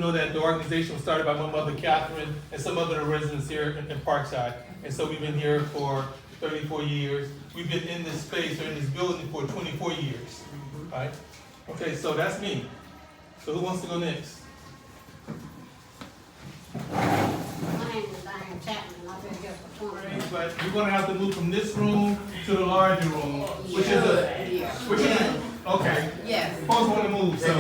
know that the organization was started by my mother, Catherine, and some other residents here in Parkside. And so we've been here for 34 years. We've been in this space or in this building for 24 years, right? Okay, so that's me. So who wants to go next? My name is Diane Chapman, and I've been here for 20 years. But we're gonna have to move from this room to the larger room, which is okay. Yes. Folks wanna move, so.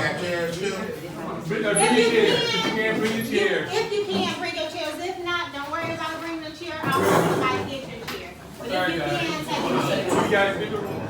Bring your chair. If you can, bring your chair. If you can, bring your chairs. If not, don't worry about bringing the chair. I'll help somebody get your chair. But if you can, take your chair. You guys, bigger room.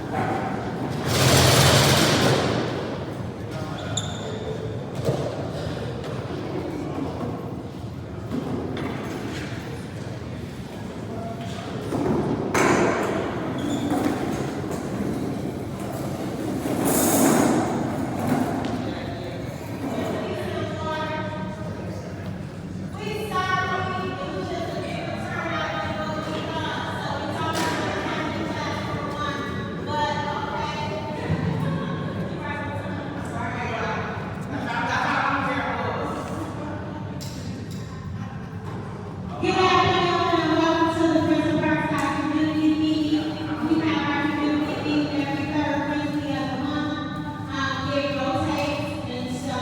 Good afternoon and welcome to the Prince of Parkside Community Meeting. We have our community meeting every third Wednesday of the month. It rotates, and so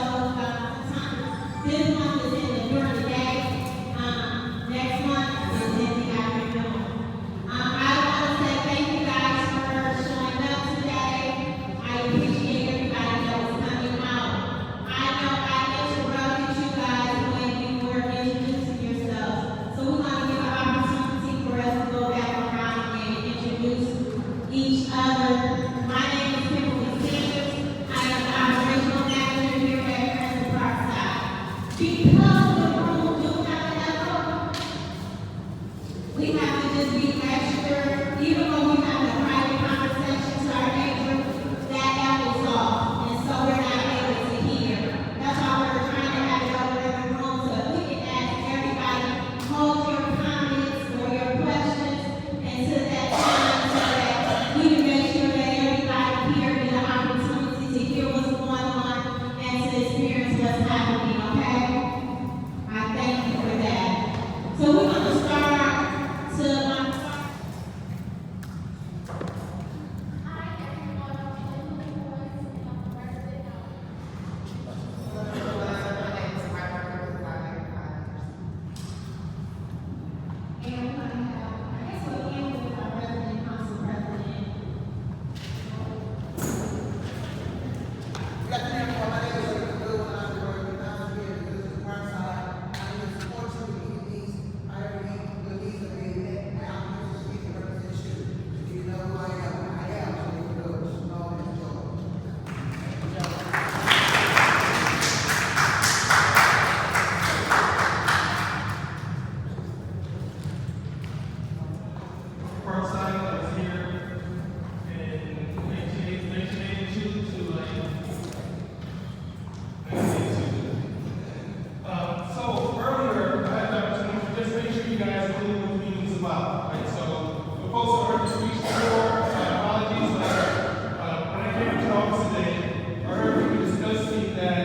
this month is during the day. Next month is in the afternoon. I want to say thank you guys for showing up today. I appreciate everybody that was coming out. I know I interrupted you guys when you were introducing yourselves. So we're going to give an opportunity for us to go back around and introduce each other. My name is Kimberly Sanders. I am the operational manager here at Prince of Parkside. Because the room do have an echo, we have to just be extra, even though we have a private conversation to our neighbor, that echoes off, and so we're not able to hear. That's why we're trying to have it over in the room so that we can ask everybody, hold your comments or your questions until that time so that we can make sure that everybody here get an opportunity to hear what's going on and to experience what's happening, okay? I thank you for that. So we're going to start to Parkside was here in 1982 to 1982. So earlier, I had the opportunity to just make sure you guys know what the meeting is about, right? So the folks who heard the speech before, apologies, but when I came to the office today, I heard people discussing that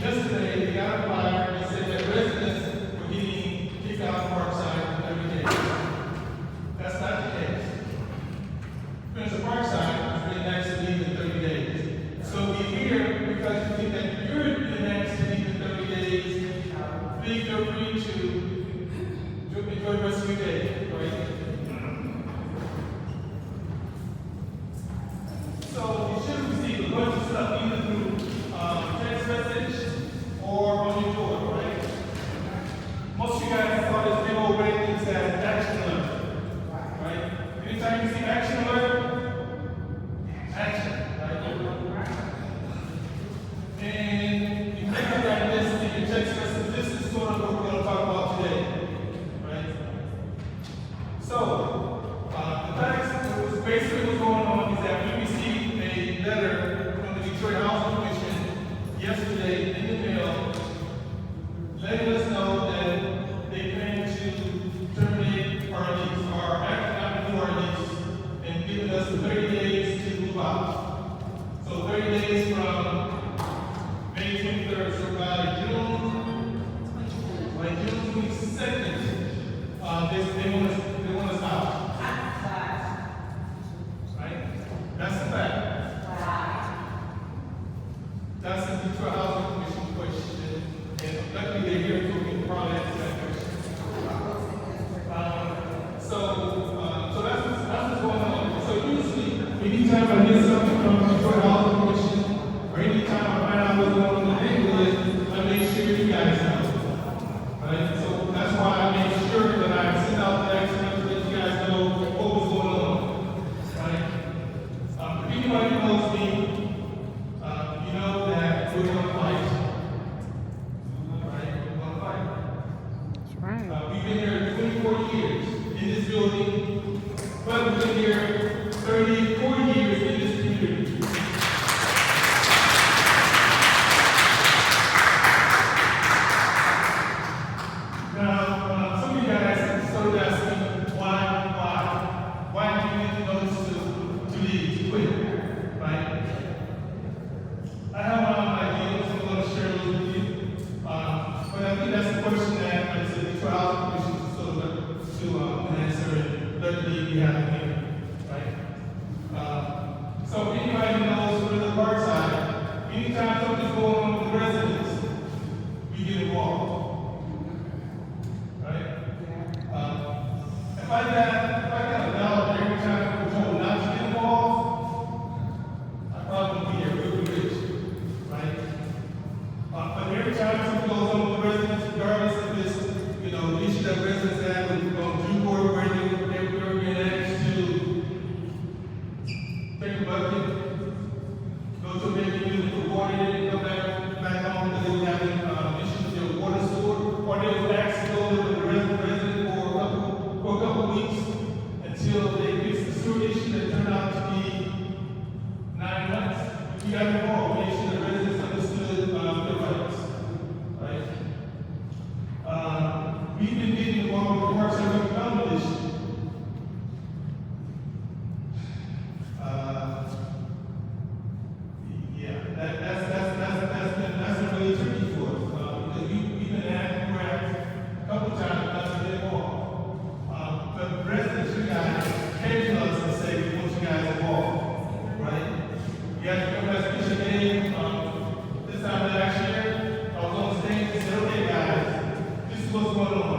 yesterday they got a flyer that said that residents were getting kicked out of Parkside every day. That's not the case. Prince of Parkside is being asked to leave in 30 days. So we're here because you think that you're being asked to leave in 30 days. Please feel free to enjoy the rest of your day, right? So you should receive a bunch of stuff either through text message or on your door, right? Most of you guys saw this big old red thing that says action alert. Right? Anytime you see action alert, action, right? And you pick up that list in your text message. This is sort of what we're going to talk about today, right? anytime I hear something from the Detroit Housing Commission, or anytime I find out what's going on in the neighborhood, I make sure you guys know. Right? So that's why I make sure that I send out the accident to let you guys know what was going on. Right? If anybody knows me, you know that we're going to fight. Right? We're going to fight. That's right. We've been here 24 years in this building, but we've been here 34 years in this community. Now, some of you guys started asking me why do you need to notice to leave, to quit, right? I have my own ideas, I'm going to share those with you. But I think that's the question that I said the trial commission to answer, and thirdly, we have here, right? So if anybody knows where the Parkside, anytime something's going on with the residents, we get involved, right? If I got a dollar every time I'm told not to get involved, I probably would be a really rich, right? But every time something goes on with the residents, regardless of this, the issue that residents have with due court where they're being asked to take a bucket, go to a baby unit for water, and come back home because they were having issues with their water sewer, or they were asked to go live with the resident for a couple of weeks until they fix the sewer issue that turned out to be 9 months. We got involved. We made sure the residents understood their rights, right? We've been getting involved with the Parkside Redevelopment issue. That's been really tricky for us because we've been a couple of times not to get involved. But residents, you guys came to us and said we want you guys involved, right? You guys remember that speech I gave this time last year? I was on stage and said, okay guys, this is what's going on.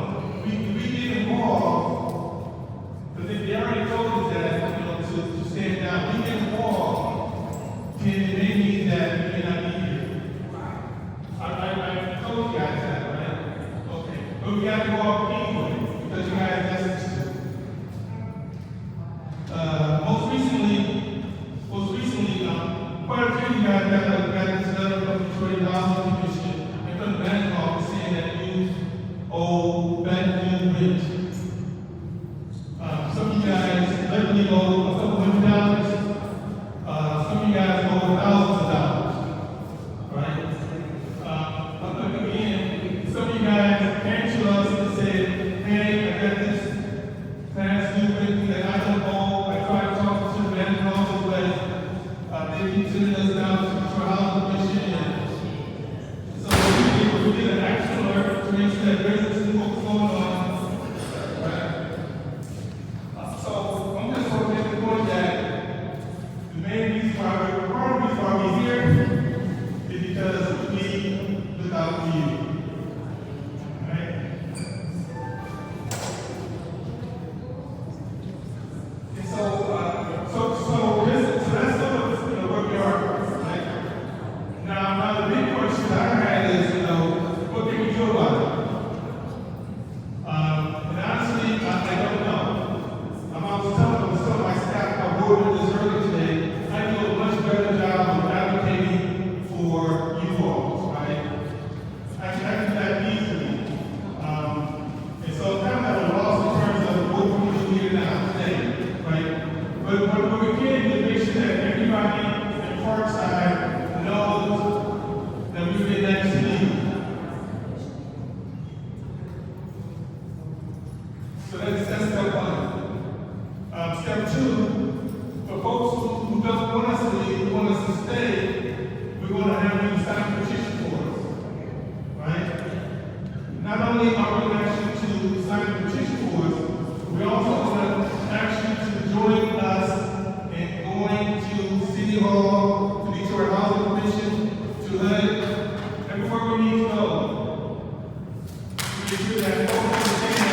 We get involved, but they already told us that, to stand down. We get involved, and it may mean that we may not be here. I told you guys that, right? Okay. But we got involved anyway, because you guys asked us to. Most recently, quite a few of you guys got this letter from the Detroit Housing Commission and from the management office saying that you owe back due rent. Some of you guys literally owe a couple $100. Some of you guys owe thousands of dollars, right? Again, some of you guys came to us and said, hey, I got this past due rent that I don't owe. I tried to talk to the management office, but they keep sending us down to the Detroit Housing Commission. So we did an action alert to make sure that residents knew what was going on, right? So I'm just going to make the point that the main reason why we're here is because we look out for you. Right? And so that's sort of where we are. Right? Now the big question I had is, what can we do about it? And honestly, I don't know. I was telling my staff, my board members earlier today, I do a much better job of advocating for you all, right? I can do that easily. And so kind of at a loss in terms of what we do here now today, right? But what we can do is make sure that everybody in Parkside knows that we've been next to you. So that's step one. Step two, for folks who don't want us to leave, who want us to stay, we're going to have you sign a petition for us, right? Not only are we going to ask you to sign a petition for us, we also going to ask you to join us in going to City Hall, to Detroit Housing Commission, to HUD, everywhere we need to go. We can do that. Folks understand that.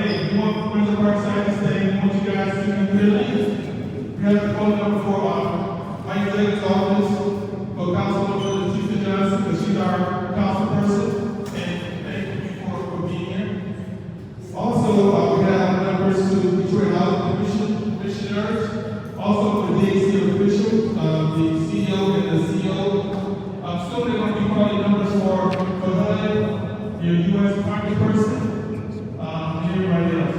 hey, we want Friends of Parkside to stay, we want you guys to be clearly. We have the phone number for Mike Lake's office, for Councilwoman Leticia Johnson, because she's our council person, and thank you for being here. Also, we have members to Detroit Housing Commissioners, also the DAC officials, the CEO and the CEO. Soon they're going to be calling numbers for HUD, your U.S. market person, and everybody else.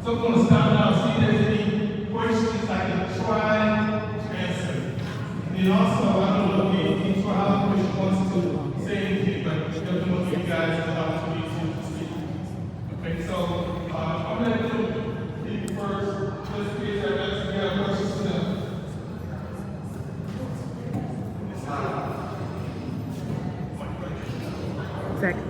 So I'm going to stop now and see if there's any questions I can try to answer. And then also, I don't know if the Detroit Housing Commission wants to say anything, but they're going to give you guys the opportunity to speak. Okay, so I'm going to do people first. Let's see if we have questions for them. Second.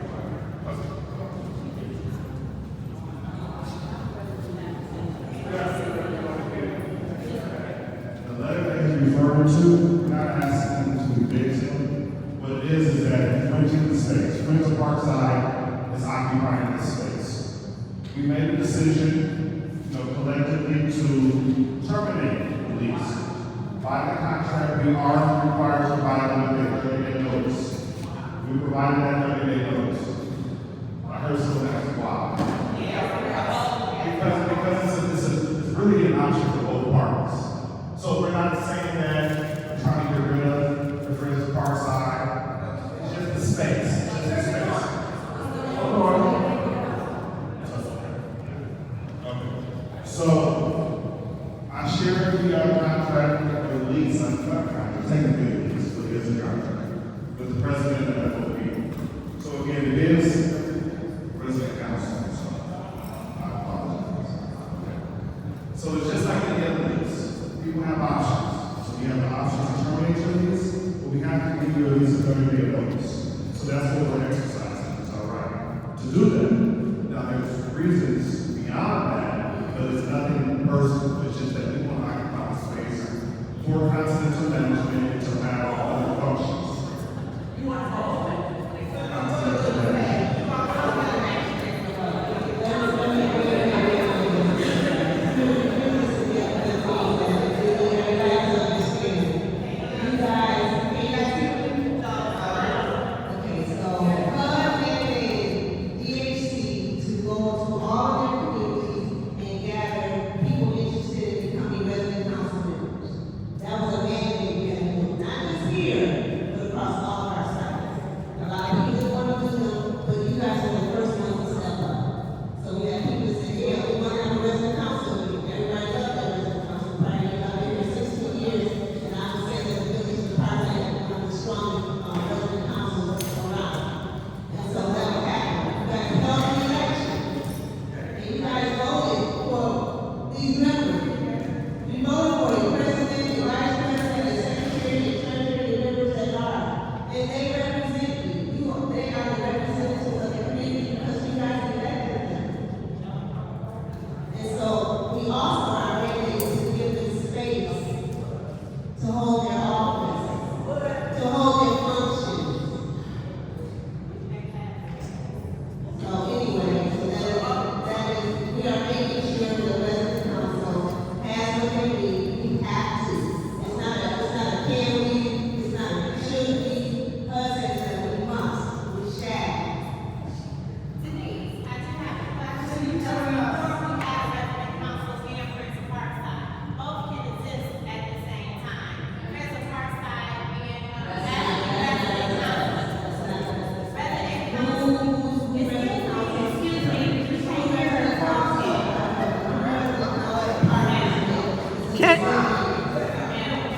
The letter that he's referring to, we're not asking them to evict him. What it is that he went to the space. Friends of Parkside is occupying this space. We made a decision, collectively to terminate the lease. By the contract, we are required to provide them with a 30-day notice. We provided that 30-day notice. I heard someone ask why. Because it's really an option for both parties. So we're not saying that we're trying to get rid of the Friends of Parkside. It's just the space. It's just the space. So I shared the contract with the lease, technically the lease, but it is a contract with the president of FOP. So again, it is president council. So I apologize. So it's just like any other lease. People have options. So we have the option to terminate your lease, but we have to give you at least a 30-day notice. So that's what we're exercising. It's all right to do that. Now there's reasons beyond that, but it's nothing personal. It's just that we want to occupy space for continental management and to have other functions. You want to call it continental management.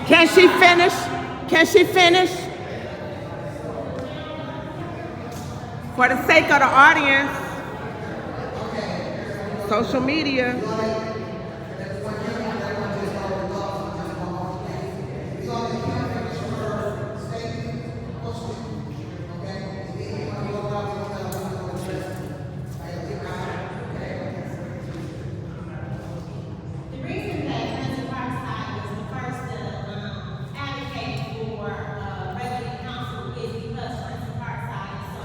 Can she finish? Can she finish? For the sake of the audience, social media. Advocate for resident council is because Friends of Parkside is so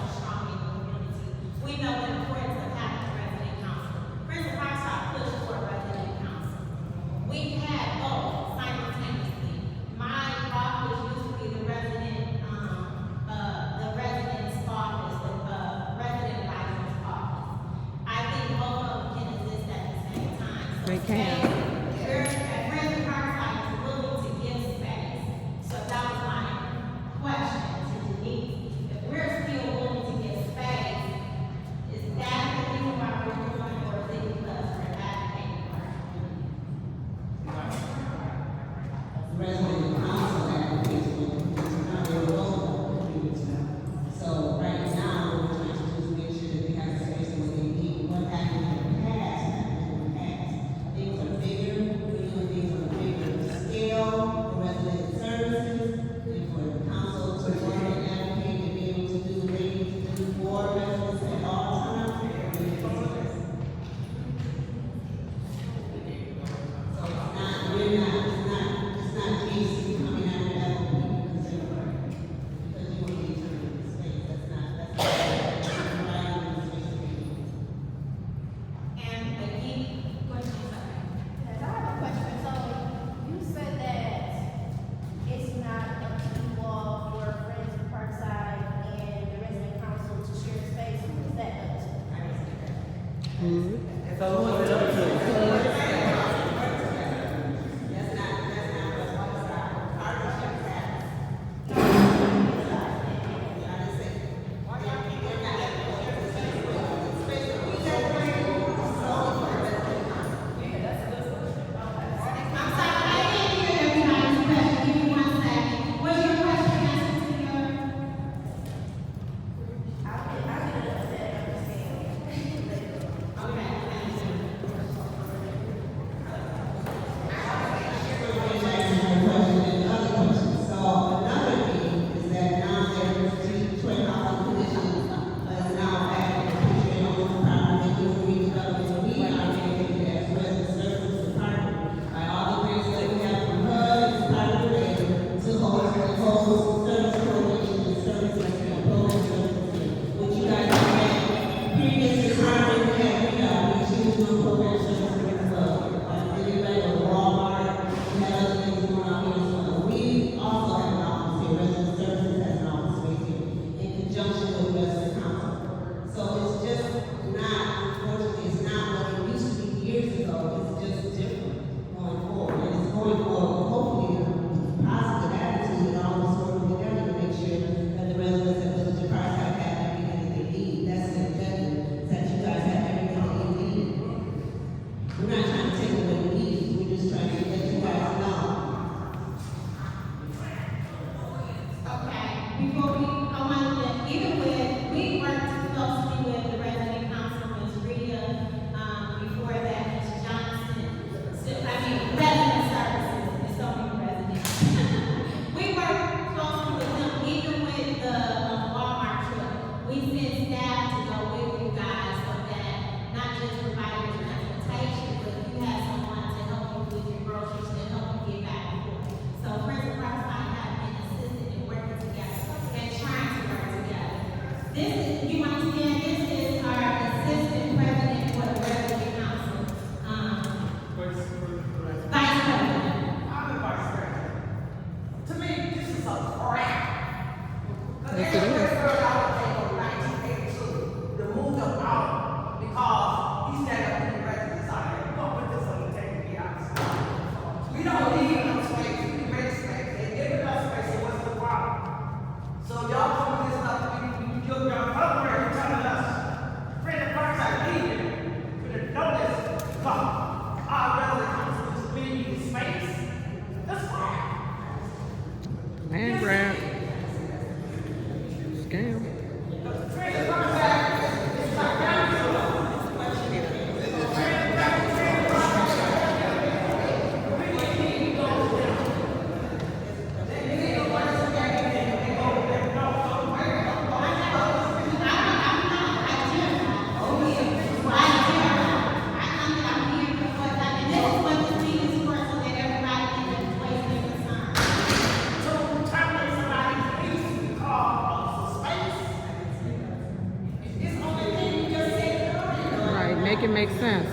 Make it make sense.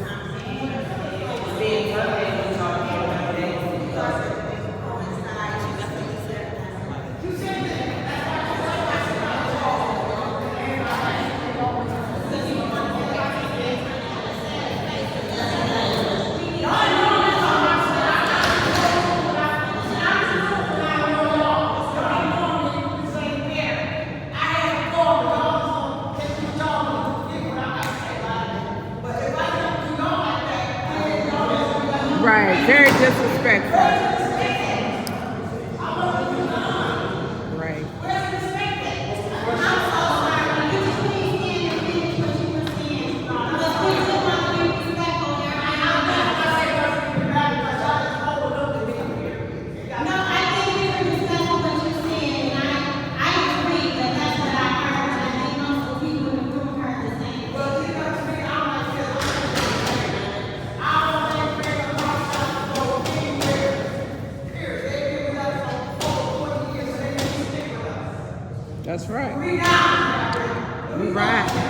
Right, very disrespectful. Right. That's right. We right.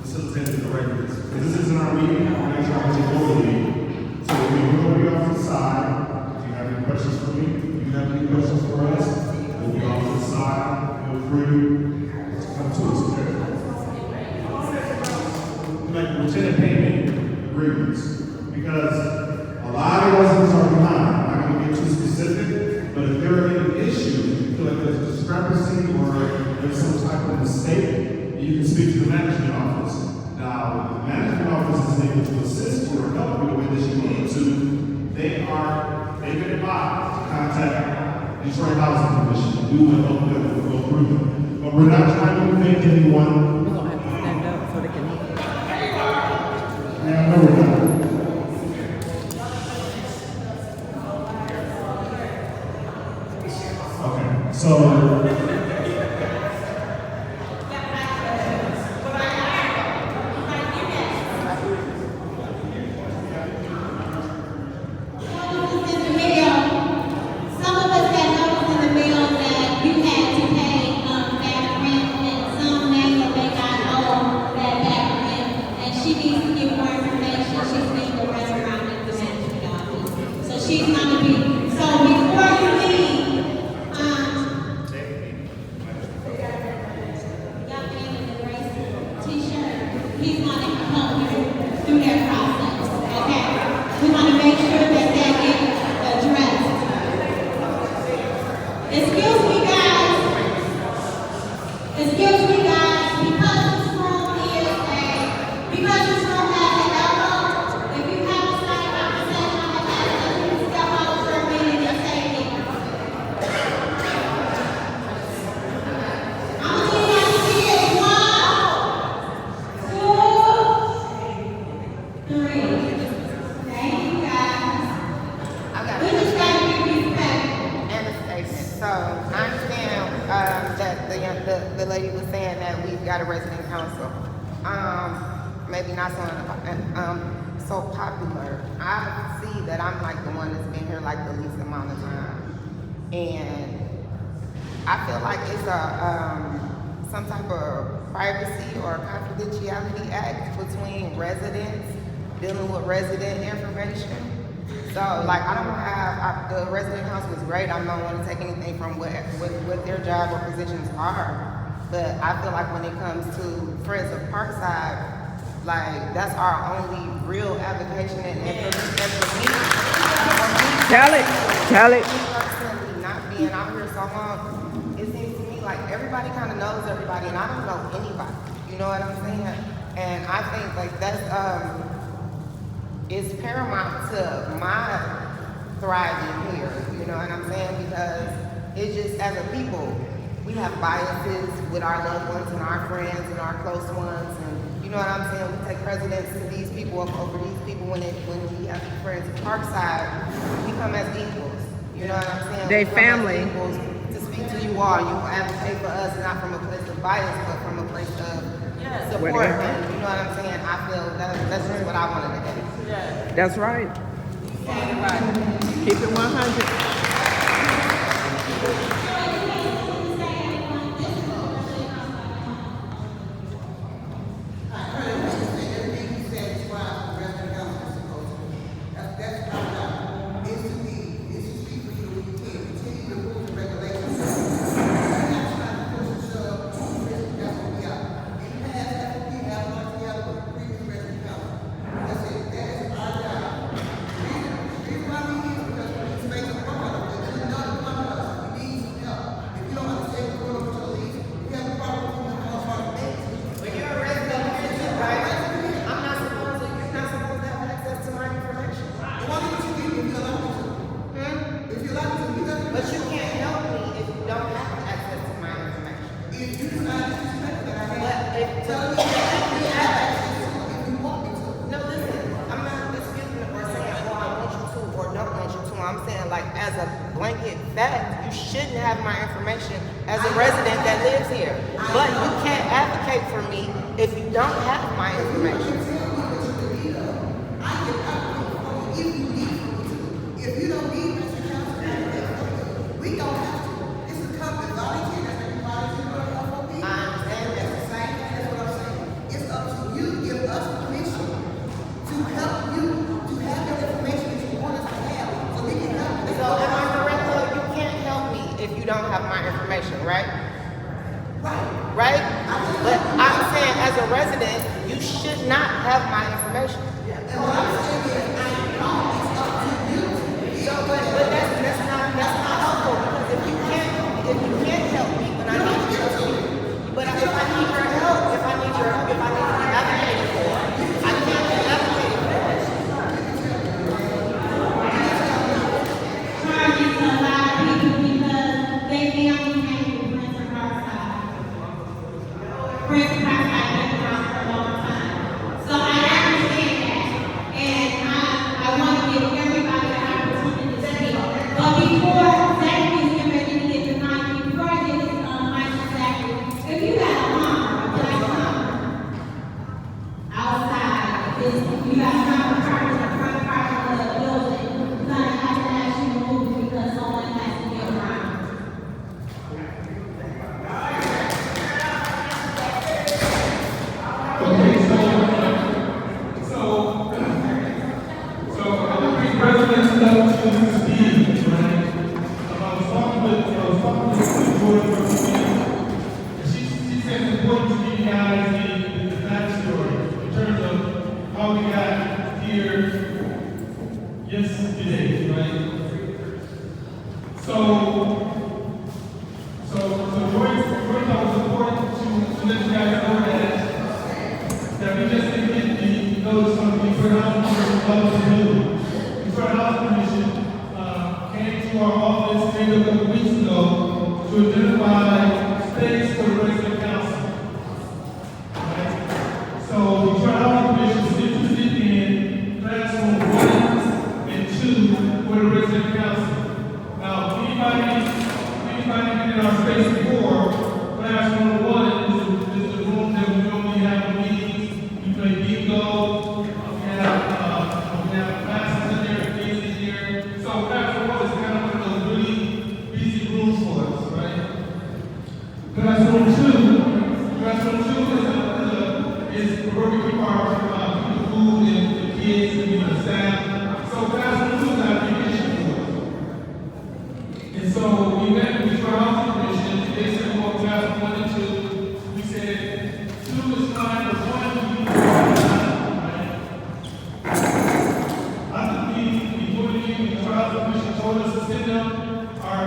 facilitate the regulars. Because this isn't our meeting, we're not trying to take over the meeting. So we'll be off to the side. If you have any questions for me, if you have any questions for us, we'll be off to the side. Feel free to come to us. Like lieutenant payment agreements. Because a lot of residents are behind. I'm not going to get too specific, but if there are any issues, you feel like there's a discrepancy or there's some type of mistake, you can speak to the management office. Now, the management office is able to assist you or help you the way that you need to. They've been advised to contact Detroit Housing Commission. We will help them go through them. But we're not trying to make anyone. We're gonna have to stand up so they can hear. Yeah, no, we're not. Okay, so. Some of us had noticed in the mail that you had to pay back rent, and some may or may not owe that back rent. And she needs to get more information. She's speaking to restaurant and the management office. So she's gonna be, so before you leave, young man in the gray t-shirt, he's gonna help you through that process, okay? We wanna make sure that that gets addressed. Excuse me, guys. Excuse me, guys. Because this room is because this room has an elbow, if you have a side conversation, I'm gonna ask that you step out for a minute and say it. I'm gonna give you guys to see it. 1, 2, 3. Thank you, guys. We just gotta be respectful. And a statement. So I understand that the lady was saying that we've got a resident council. Maybe not so popular. I see that I'm like the one that's been here like the least amount of time, and I feel like it's some type of privacy or confidentiality act between residents dealing with resident information. So, like, I don't have, the resident council is great. I don't want to take anything from what their job or positions are. But I feel like when it comes to Friends of Parkside, like, that's our only real application. And for me, Tell it. personally, not being out here so long, it seems to me like everybody kind of knows everybody, and I don't know anybody. You know what I'm saying? And I think, like, that's, is paramount to my thriving here, you know what I'm saying? Because it's just, as a people, we have biases with our loved ones and our friends and our close ones, and you know what I'm saying? We take precedence to these people over these people when we have friends at Parkside, we come as equals, you know what I'm saying? They We come as family. equals to speak to you all. You advocate for us not from a place of bias, but from a place of support, Whatever. and you know what I'm saying? I feel that's just what I wanted to do. That's right. Keep it 100. I'm saying, like, as a blanket fact, you shouldn't have my information as a resident that lives here. But you can't advocate for me if you don't have my information. If you don't need Mr. Council, we don't have to. This is company volunteer, that's been volunteer for FOP. I understand that. That's the same thing, that's what I'm saying. a resident, you should not have my information. And what I'm saying is, I don't, it's up to you. So, but that's not helpful, because if you can't help me, then I need to help you. But if I need your help, if I need to be advocated for, I can't be advocated for. Charges a lot of people because they family came from Prince of Parkside. Prince of Parkside been around for a long time. So I understand that. And I want to give everybody an opportunity to speak. But before Zachary is getting ready to get the mic, before I get the mic to Zachary, if you got a mom, a black mom, outside, you got some part in the front part of the building, you're gonna have to ask you to move because someone has to be around. Okay, so the president left to Steve, right? I was talking with Jordan from Steve. She said it's important to give you guys the backstory in terms of how we got here yesterday, right? So Jordan thought it was important to let you guys know that we just didn't get the notice from the Fair Housing Commission. The Fair Housing Commission came to our office maybe a couple weeks ago to identify space for the resident council. Right? So the Fair Housing Commission is interested in classroom 1 and 2 for the resident council. Now, anybody been in our space before, classroom 1 is the room that we normally have meetings. We play bingo. We have classes in there, kids in there. So classroom 1 is kind of one of those really busy rooms for us, right? Classroom 2 is where we keep our food and the kids and the staff. So classroom 2 is not a big issue for us. And so we met with the Housing Commission. They said we want classroom 1 and 2. We said 2 is fine, but 1 we need to right? After we put it in, the Housing Commission told us to send them our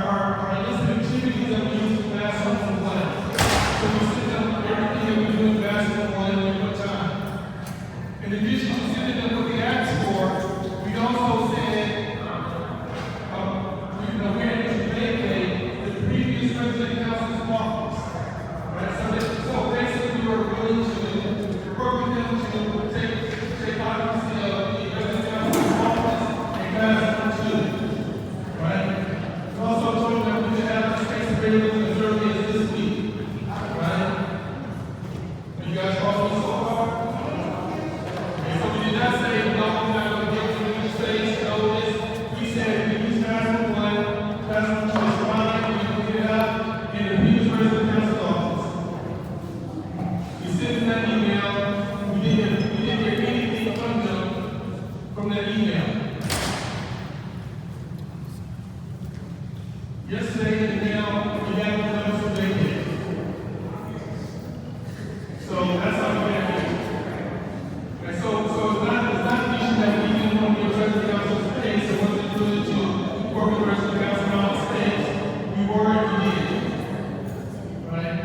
list of activities that we use for classroom 1. So we sent them everything that we do in classroom 1 at one time. In addition to sending them what they asked for, we also said we're able to vacate the previous president council's office. Right? So basically we were willing to work with them to take occupancy of the president council's office and classroom 2. Right? We also told them we should have the space available as early as this week. Right? Are you guys following me so far? And so we did not say, no, we're not going to give you new space, no this. We said we use classroom 1, classroom 2 is fine, we can get it out in the previous president council's office. We sent them that email, we didn't hear anything from them from that email. Yesterday and now we got the notice of vacate. So that's how we got here. And so it's not an issue that we didn't want to give resident council space and wasn't good to work with the resident council on space. We were and we did. Right?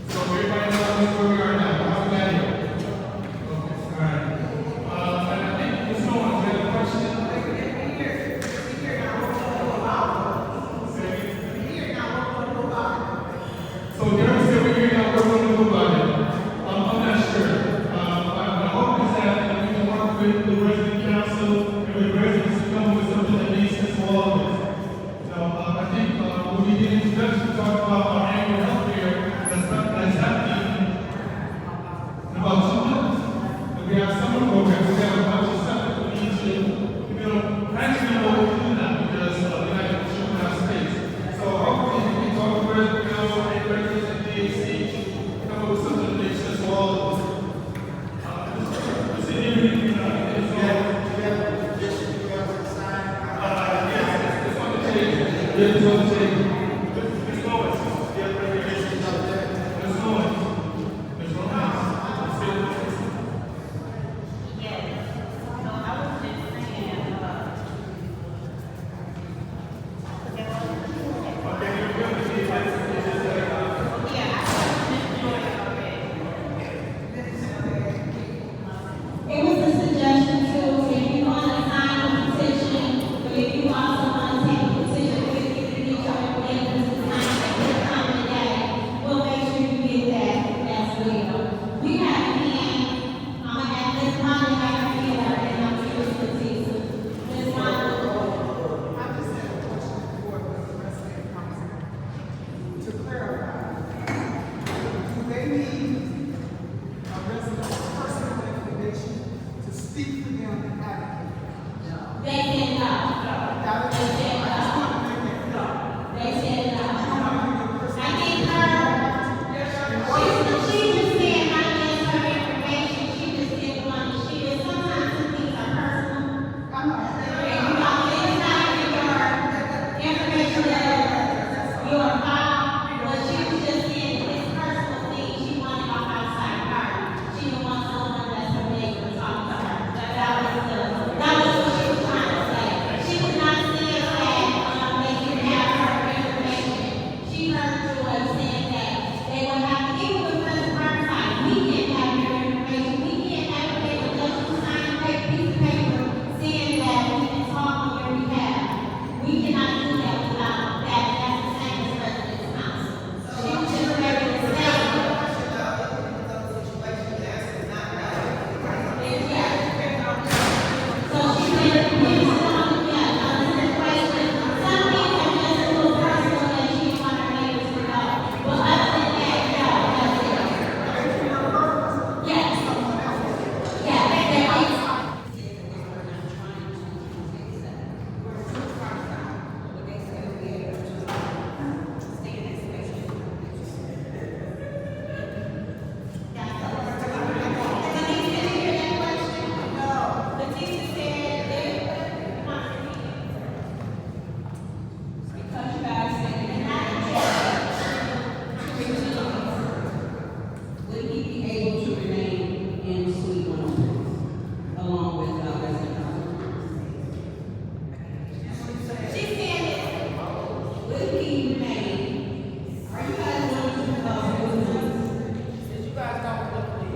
So everybody knows where we are now. How we got here? Okay, all right. And I think Ms. Owens had a question. So Darren said we're here now, we're going to move on it. I'm not sure. My hope is that we can work with the resident council and with residents to come with something that makes sense for all of us. Now, I think when we did introduction, we talked about our annual health care that's happening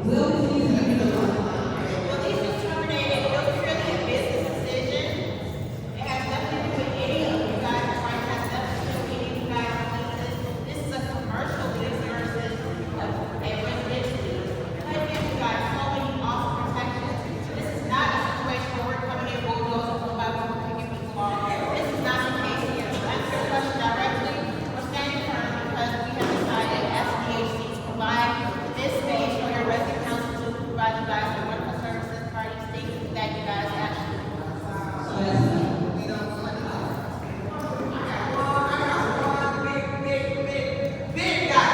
Will please let me know. Well, these was terminated, it was purely a business decision. It has nothing to do with any of you guys, right? It has nothing to do with any of you guys' leases. This is a commercial lease versus a residential lease. And I give you guys so many awesome protections. This is not a situation where we're coming in bulldozing one by one, kicking people off. This is not the case here. To answer your question directly, we're standing firm because we have decided as DHC to provide this space for your resident council to provide you guys with wonderful services, parties, things that you guys actually Big guy,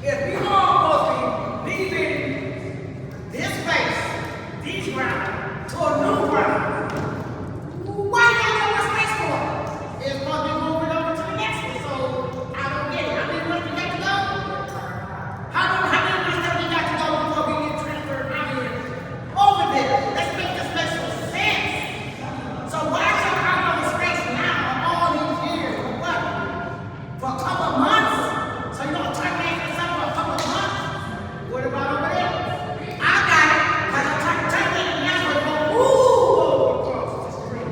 if you all supposed to be leaving this space, these grounds, to a new ground, why y'all got no space for it? It's supposed to be moving over to the next one, so I don't get it. How many months we got to go? How many months do we got to go before we get transferred out here over there? Let's make this make some sense. So why y'all out of the space now all these years? For what? For a couple of months? So you don't terminate for something for a couple of months? What about over there? I got it, because I'm terminating now with a ooh, across the street.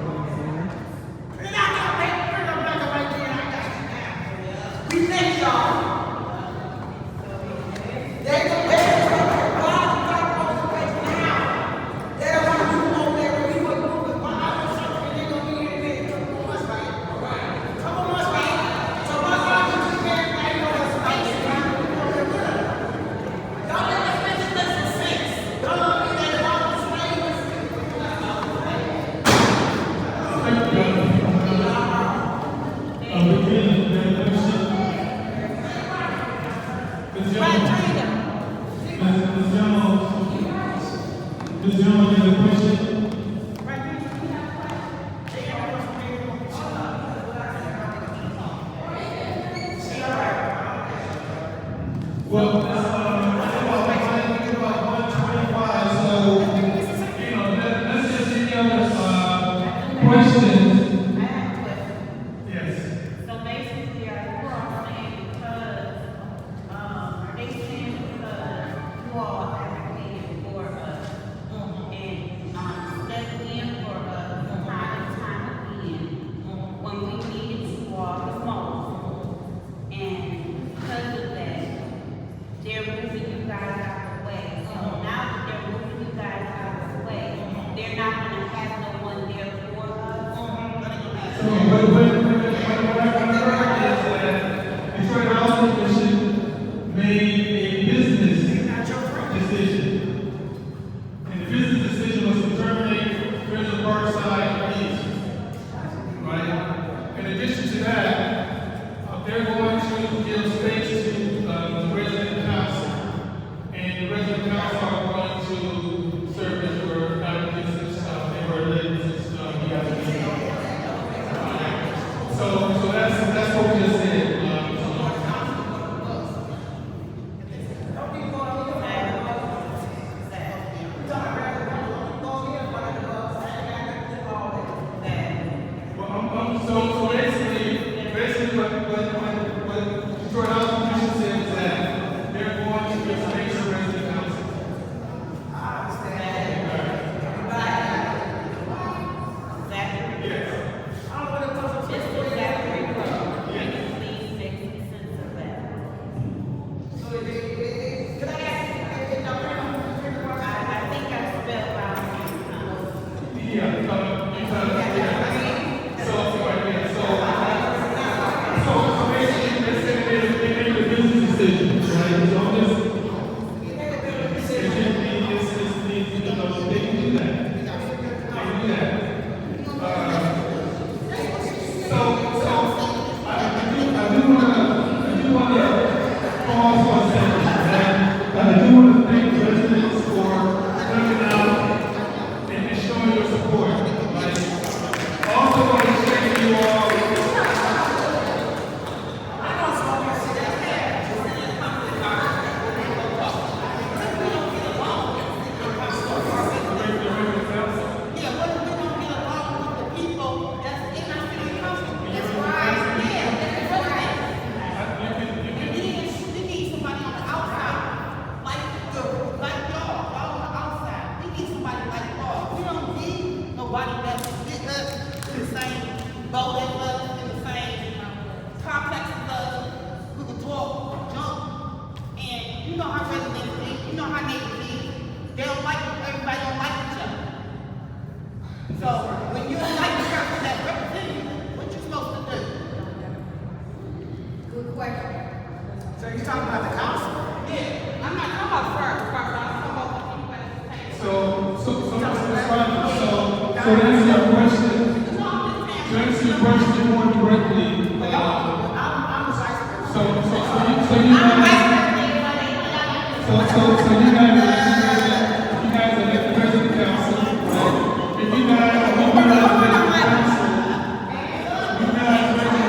Put it out there, baby. Put it up like a right there. I got you now. We thank y'all. They don't pay us for it. God, you got all the space now. They don't want to move over there where we would move it. But I know something they're going to be here in a couple months, right? Couple months, right? So what's wrong with you there? I know that space is not going to be over there. Y'all let that space make some sense. Y'all don't be there all the slaves. Ms. Jones, you have a question? Well, I think about 125, so, you know, let's just see the other, questions. I have a question. Yes. So basically, you are saying because, are they saying because you all advocated for us and, stepped in for us time and time again when we needed you all the most. And because of that, there So you talking about the council? Yeah, I'm not talking about first, I'm talking about the people at the table. So to answer your question, more directly, I'm the vice president. so you guys, you guys are the president council, right? If you guys are the president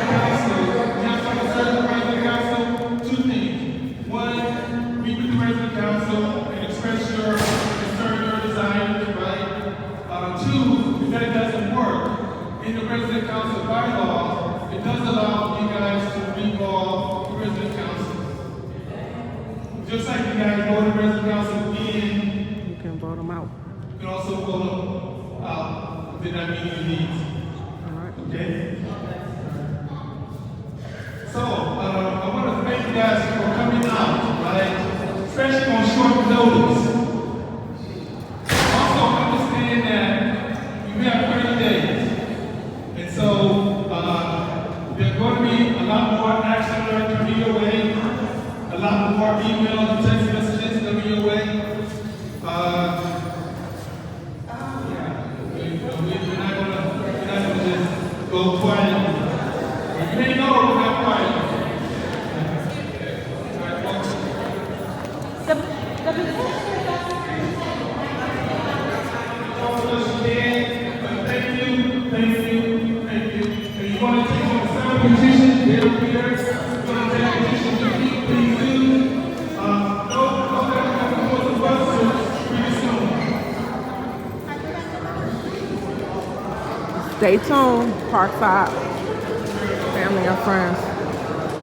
council, you have to serve the president council, two things. One, meet with the president council and express your concern, your desires, right? Two, if that doesn't work, in the president council bylaws, it does allow you guys to recall the president council. Just like you guys vote the president council in, You can vote them out. you can also vote them out within that meeting needs. All right. Okay? So, I want to thank you guys for coming out, right? Especially on short notice. Also, understand that we have 30 days. And so, there's going to be a lot more action coming your way, a lot more emails and text messages coming your way. We're not gonna just go quiet. You may know we're not quiet. Thank you. And you want to take on some petition, they're here. You want to take a petition, please do. No, the bus pretty soon. Stay tuned, Parkside, family and friends.